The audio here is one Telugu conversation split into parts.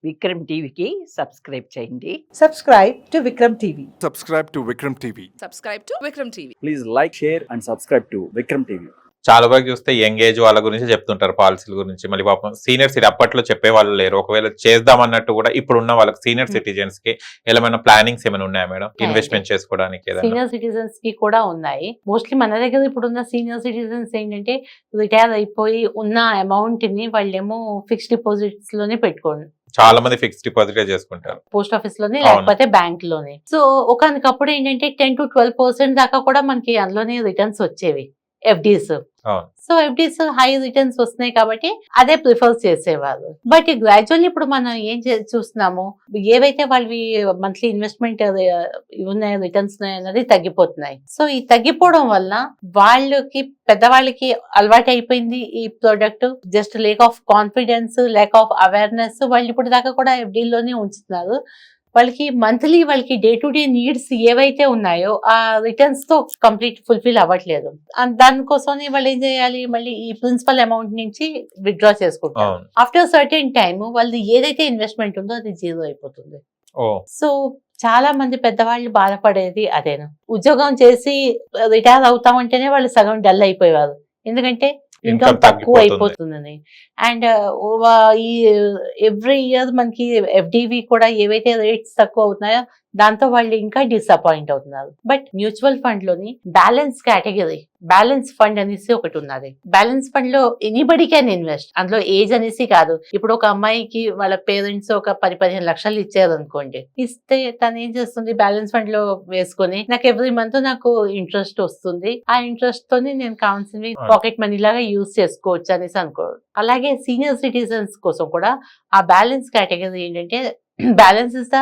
విక్రమ్ టీవీకి సబ్స్క్రైబ్ చేయండి. Subscribe to Vikram TV. Subscribe to Vikram TV. Subscribe to Vikram TV. Please like, share and subscribe to Vikram TV. చాలా వరకు చూస్తే యంగ్ ఏజ్ వాళ్ళ గురించి చెప్తుంటారు, పాలసీల గురించి. మళ్ళీ పాపం సీనియర్ సిటీ అప్పట్లో చెప్పే వాళ్ళు లేరు. ఒకవేళ చేద్దాం అన్నట్టు కూడా ఇప్పుడు ఉన్న వాళ్ళకి సీనియర్ సిటిజన్స్ కి ఏమైనా ప్లానింగ్స్ ఏమైనా ఉన్నాయా మేడం, ఇన్వెస్ట్మెంట్ చేసుకోవడానికి? సీనియర్ సిటిజన్స్ కి కూడా ఉన్నాయి. మోస్ట్లీ మన దగ్గర ఇప్పుడున్న సీనియర్ సిటిజన్స్ ఏంటంటే రిటైర్ అయిపోయి ఉన్న అమౌంట్ ని వాళ్ళేమో ఫిక్స్డ్ డిపాజిట్స్ లోనే పెట్టుకోండి. చాలా మంది ఫిక్స్డ్ డిపాజిట్ చేసుకుంటారు, పోస్ట్ ఆఫీస్ లోనే లేకపోతే బ్యాంక్ లోనే. సో ఒకనకప్పుడు ఏంటంటే 10 to 12% దాకా కూడా మనకి అందులోనే రిటర్న్స్ వచ్చేవి FDs. So FDs high returns వస్తున్నాయి కాబట్టి అదే ప్రిఫర్ చేసేవారు. బట్ గ్రాడ్యువల్లీ ఇప్పుడు మనం ఏం చూస్తున్నాము, ఏవైతే వాళ్ళవి మంత్లీ ఇన్వెస్ట్మెంట్ ఉన్నాయో రిటర్న్స్ అనేది తగ్గిపోతున్నాయి. సో ఈ తగ్గిపోవడం వల్ల వాళ్ళకి పెద్దవాళ్ళకి అలవాటు అయిపోయింది ఈ product. Just lake of confidence, lake of awareness, వాళ్ళు ఇప్పుడు దాకా కూడా ఎఫ్డీలోనే ఉంచుతున్నారు. వాళ్ళకి మంత్లీ వాళ్ళకి డే టు డే నీడ్స్ ఏవైతే ఉన్నాయో ఆ రిటర్న్స్ తో కంప్లీట్ ఫుల్ఫిల్ అవ్వట్లేదు. దానికోసం వాళ్ళు ఏం చేయాలి, మళ్ళీ ఈ ప్రిన్సిపల్ అమౌంట్ నుంచి విత్డ్రా చేసుకుంటారు. ఆఫ్టర్ సర్టెన్ టైమ్ వాళ్ళది ఏదైతే ఇన్వెస్ట్మెంట్ ఉందో అది జీరో అయిపోతుంది. సో చాలా మంది పెద్దవాళ్ళు బాధపడేది అదేను. ఉద్యోగం చేసి రిటైర్ అవుతామంటేనే వాళ్ళు సగం డల్ అయిపోయేవారు, ఎందుకంటే ఇన్కమ్ తక్కువ అయిపోతుందని. అండ్ ఈ ఎవ్రీ ఇయర్ మనకి ఎఫ్డివి కూడా ఏవైతే రేట్స్ తక్కువ అవుతున్నాయో దాంతో వాళ్ళు ఇంకా డిసప్పాయింట్ అవుతున్నారు. బట్ మ్యూచువల్ ఫండ్ లోని బ్యాలెన్స్ కేటగిరీ, బ్యాలెన్స్ ఫండ్ అనేసి ఒకటి ఉన్నది. బ్యాలెన్స్ ఫండ్ లో ఎనీబడి క్యాన్ ఇన్వెస్ట్. అందులో ఏజ్ అనేసి కాదు. ఇప్పుడు ఒక అమ్మాయికి వాళ్ళ పేరెంట్స్ ఒక 10-15 లక్షలు ఇచ్చారు అనుకోండి, ఇస్తే తను ఏం చేస్తుంది, బ్యాలెన్స్ ఫండ్ లో వేసుకొని నాకు ఎవ్రీ మంత్ నాకు ఇంట్రెస్ట్ వస్తుంది, ఆ ఇంట్రెస్ట్ తోని నేను కావాల్సినవి పాకెట్ మనీ లాగా యూజ్ చేసుకోవచ్చు అనేసి అనుకోరు. అలాగే సీనియర్ సిటిజన్స్ కోసం కూడా ఆ బ్యాలెన్స్ కేటగిరీ ఏంటంటే balance is the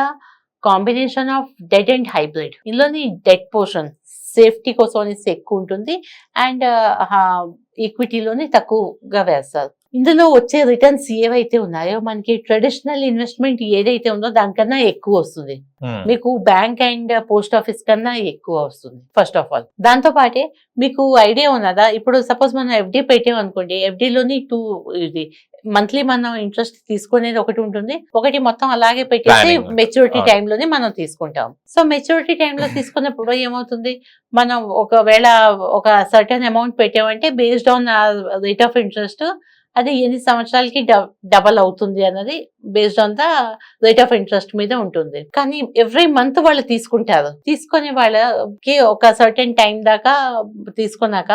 combination of debt and hybrid. ఇందులోని డెట్ పోర్షన్ సేఫ్టీ కోసం అనేసి ఎక్కువ ఉంటుంది, అండ్ ఈక్విటీలోని తక్కువగా వేస్తారు. ఇందులో వచ్చే రిటర్న్స్ ఏవైతే ఉన్నాయో మనకి ట్రెడిషనల్ ఇన్వెస్ట్మెంట్ ఏదైతే ఉందో దానికన్నా ఎక్కువ వస్తుంది. మీకు బ్యాంక్ అండ్ పోస్ట్ ఆఫీస్ కన్నా ఎక్కువ వస్తుంది ఫస్ట్ ఆఫ్ ఆల్. దాంతో పాటే మీకు ఐడియా ఉన్నదా, ఇప్పుడు సపోజ్ మనం ఎఫ్డి పెట్టాం అనుకోండి, ఎఫ్డిలోని ఇది మంత్లీ మనం ఇంట్రెస్ట్ తీసుకునేది ఒకటి ఉంటుంది, ఒకటి మొత్తం అలాగే పెట్టేసి మెచ్యూరిటీ టైంలోనే మనం తీసుకుంటాం. సో మెచ్యూరిటీ టైంలో తీసుకున్నప్పుడు ఏమవుతుంది, మనం ఒకవేళ ఒక సర్టన్ అమౌంట్ పెట్టామంటే based on rate of interest అది ఎన్ని సంవత్సరాలకి డబల్ అవుతుంది అన్నది based on the rate of interest మీద ఉంటుంది. కానీ ఎవ్రీ మంత్ వాళ్ళు తీసుకుంటారు. తీసుకునే వాళ్ళకి ఒక సర్టెన్ టైం దాకా తీసుకున్నాక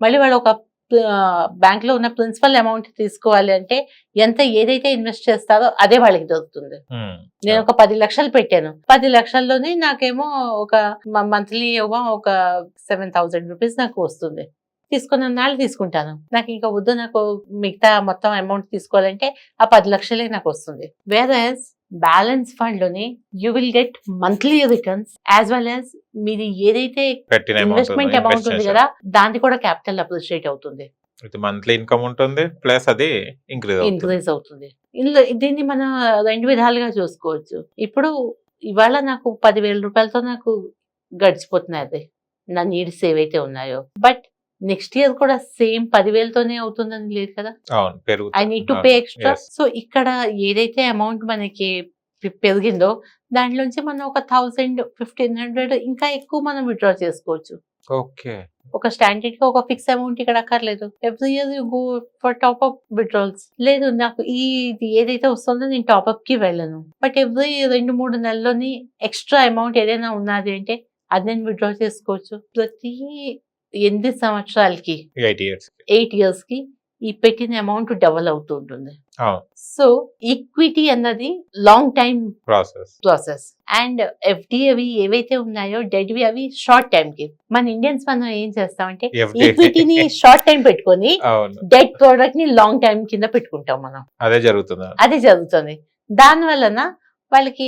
మళ్ళీ వాళ్ళు ఒక బ్యాంక్ లో ఉన్న ప్రిన్సిపల్ అమౌంట్ తీసుకోవాలి అంటే ఎంత ఏదైతే ఇన్వెస్ట్ చేస్తారో అదే వాళ్ళకి దొరుకుతుంది. నేను ఒక 10 లక్షలు పెట్టాను, 10 లక్షల్లోనే నాకేమో ఒక మంత్లీ ఏమో ఒక 7,000 రూపీస్ నాకు వస్తుంది. తీసుకున్న నాళ్ళు తీసుకుంటాను, నాకు ఇంకా వద్దు, నాకు మిగతా మొత్తం అమౌంట్ తీసుకోవాలంటే ఆ 10 లక్షలే నాకు వస్తుంది. వేరస్ బ్యాలెన్స్ ఫండ్ లోని you will get monthly returns as well as మీది ఏదైతే ఇన్వెస్ట్మెంట్ అమౌంట్ ఉంది కదా దానికి కూడా క్యాపిటల్ అప్రిషియేట్ అవుతుంది. మంత్లీ ఇన్కమ్ ఉంటుంది, ప్లస్ అది ఇంక్రీజ్ అవుతుంది. ఇందులో దీన్ని మనం 2 విధాలుగా చూసుకోవచ్చు. ఇప్పుడు ఇవాళ నాకు 10,000 రూపాయలతో నాకు గడిచిపోతున్నది నా నీడ్స్ ఏవైతే ఉన్నాయో. బట్ నెక్స్ట్ ఇయర్ కూడా సేమ్ 10,000తోనే అవుతుందని లేదు కదా, I need to pay extra. So ఇక్కడ ఏదైతే అమౌంట్ మనకి పెరిగిందో దాంట్లోంచి మనం ఒక 1,000-1,500 ఇంకా ఎక్కువ మనం విత్డ్రా చేసుకోవచ్చు. ఒక స్టాండర్డ్ గా ఒక ఫిక్స్ అమౌంట్ ఇక్కడ అక్కర్లేదు. Every year you go for top up withdrawals. లేదు నాకు ఇది ఏదైతే వస్తుందో నేను టాప్ అప్ కి వెళ్ళను, బట్ ఎవ్రీ 2-3 నెలల్లోని ఎక్స్ట్రా అమౌంట్ ఏదైనా ఉన్నది అంటే అది నేను విత్డ్రా చేసుకోవచ్చు. ప్రతి 8 సంవత్సరాలకి 8 ఇయర్స్ కి ఈ పెట్టిన అమౌంట్ డబల్ అవుతూ ఉంటుంది. సో ఈక్విటీ అన్నది long time process and FD అవి ఏవైతే ఉన్నాయో డెట్ అవి షార్ట్ టైం కి. మన ఇండియన్స్ మనం ఏం చేస్తామంటే ఈక్విటీని షార్ట్ టైం పెట్టుకొని డెట్ ప్రోడక్ట్ ని లాంగ్ టైం కింద పెట్టుకుంటాం మనం. అదే జరుగుతుంది. దాని వలన వాళ్ళకి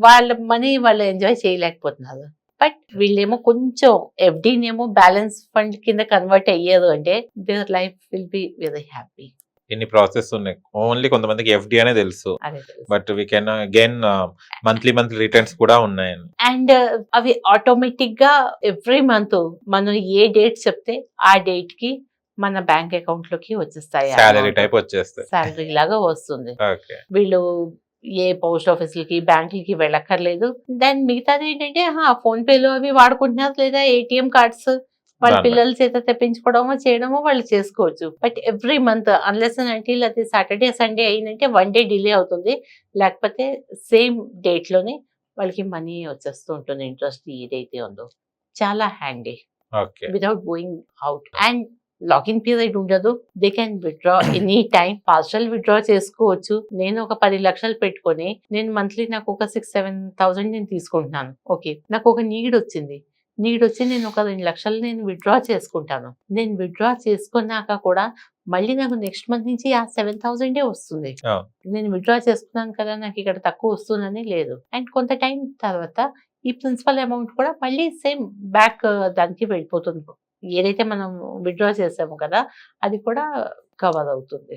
వాళ్ళ మనీ వాళ్ళు ఎంజాయ్ చేయలేకపోతున్నారు. బట్ వీళ్ళేమో కొంచెం ఎఫ్డీనేమో బ్యాలెన్స్ ఫండ్ కింద కన్వర్ట్ అయ్యారు అంటే their life will be very happy. ఎన్ని ప్రాసెస్ ఉన్నాయి, ఓన్లీ కొంతమందికి ఎఫ్డి అనే తెలుసు, but we can again monthly returns కూడా ఉన్నాయి. అండ్ అవి ఆటోమేటిక్ గా ఎవ్రీ మంత్ మనం ఏ డేట్ చెప్తే ఆ డేట్ కి మన బ్యాంక్ అకౌంట్ లోకి వచ్చేస్తాయి, సాలరీ టైప్ వచ్చేస్తాయి, సాలరీ లాగా వస్తుంది. వీళ్ళు ఏ పోస్ట్ ఆఫీసులకి బ్యాంకులకి వెళ్ళక్కర్లేదు. దెన్ మిగతాది ఏంటంటే ఫోన్ పేలో అవి వాడుకుంటున్నారు, లేదా ఏటీఎం కార్డ్స్ వాళ్ళ దాంట్లో. పిల్లల చేత తెప్పించుకోవడమో చేయడమో వాళ్ళు చేసుకోవచ్చు. But every month unless and until అది సాటర్డే సండే అయిందంటే 1 డే డిలే అవుతుంది, లేకపోతే సేమ్ డేట్ లోనే వాళ్ళకి మనీ వచ్చేస్తూ ఉంటుంది. ఇంట్రెస్ట్ ఏదైతే ఉందో చాలా handy okay. Without going out. And lock in period ఉండదు. They can withdraw any time, partial withdraw చేసుకోవచ్చు. నేను ఒక 10 లక్షలు పెట్టుకొని నేను మంత్లీ నాకు ఒక 6-7,000 నేను తీసుకుంటున్నాను. ఓకే, నాకు ఒక నీడ్ వచ్చింది, నేను ఒక 2 లక్షలు నేను విత్డ్రా చేసుకుంటాను. నేను విత్డ్రా చేసుకున్నాక కూడా మళ్ళీ నాకు నెక్స్ట్ మంత్ నుంచి ఆ 7,000 వస్తుంది. అవును. నేను విత్డ్రా చేసుకున్నాను కదా, నాకు ఇక్కడ తక్కువ వస్తుందని లేదు. అండ్ కొంత టైం తర్వాత ఈ ప్రిన్సిపల్ అమౌంట్ కూడా మళ్ళీ సేమ్ బ్యాక్ దానికి వెళ్ళిపోతుంది. ఏదైతే మనం విత్డ్రా చేసామో కదా, అది కూడా కవర్ అవుతుంది.